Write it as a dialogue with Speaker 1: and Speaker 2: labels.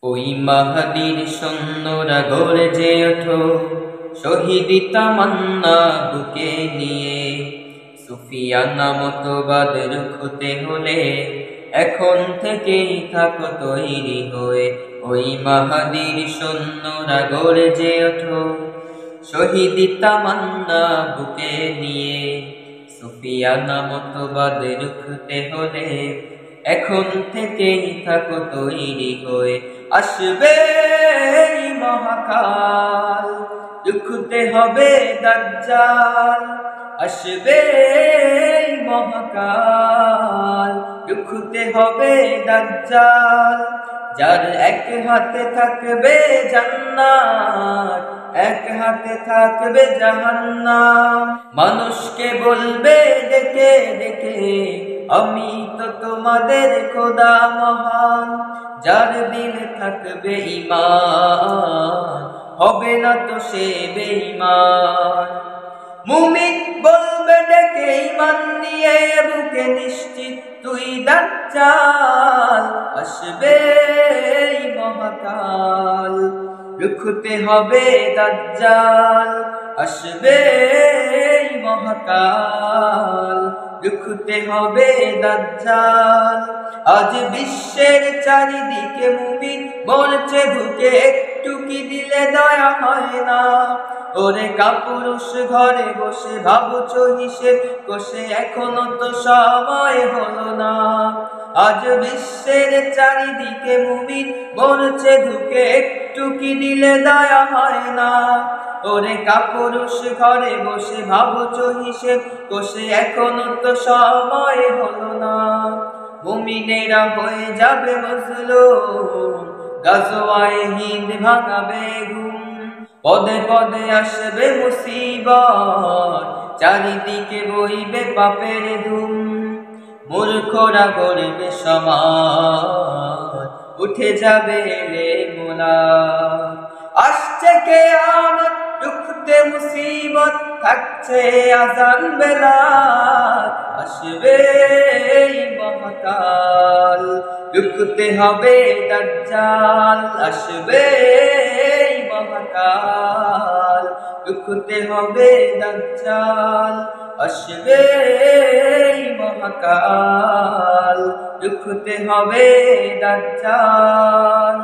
Speaker 1: ওই মাহাদির সৈন্যরা গর্জে ওঠো, শহীদ তামান্না বুকে নিয়ে। সুফিয়ানা মতবাদ রুখতে হলে এখন থেকেই থাকো তৈরি হয়ে। ওই মাহাদির সৈন্যরা গর্জে ওঠো, শহীদ তামান্না বুকে নিয়ে। সুফিয়ানা মতবাদ রুখতে হলে এখন থেকেই থাকো তৈরি হয়ে। আসবে এই মহাকাল, রুখতে হবে দাজ্জাল। আসবে এই মহাকাল, রুখতে হবে দাজ্জাল। যার এক হাতে থাকবে জান্নাত, এক হাতে থাকবে জাহান্নাম। মানুষকে বলবে ডেকে ডেকে, আমি তো তোমাদের খোদা মহান। যার দিলে থাকবে ঈমান, হবে না তো সে বেঈমান। মুমিন বলবে ডেকে ঈমান নিয়ে, বুকে নিশ্চিত তুই দাজ্জাল। আসবে এই মহাকাল, রুখতে হবে দাজ্জাল। আসবে এই মহাকাল, রুখতে হবে দাজ্জাল। আজ বিশ্বের চারিদিকে মুমিন মরছে ধুকে, একটু কি দিলে দয়া হয় না? ওরে কাপুরুষ ঘরে বসে ভাবছো হিসেব কষে, এখনো তো সময় হলো না। আজ বিশ্বের চারিদিকে মুমিন মরছে ধুকে, একটু কি দিলে দয়া হয় না? ওরে কাপুরুষ ঘরে বসে ভাবছো হিসেব কষে, এখনো তো সময় হলো না। মুমিনেরা হয়ে যাবে মজলুম, গাজওয়ায়ে হিন্দ ভাঙাবে ঘুম। পদে পদে আসবে মুসিবত, চারিদিকে বইবে পাপের ধুম। মূর্খরা গড়বে সমাজ, উঠে যাবে এলে মোলা। আসছে কিয়ামত, রুখতে মুসিবত, থাকছে আযান বেলাত। আসবে এই মহাকাল, রুখতে হবে দাজ্জাল। আসবে এই মহাকাল, রুখতে হবে দাজ্জাল। আসবে এই মহাকাল, রুখতে হবে দাজ্জাল।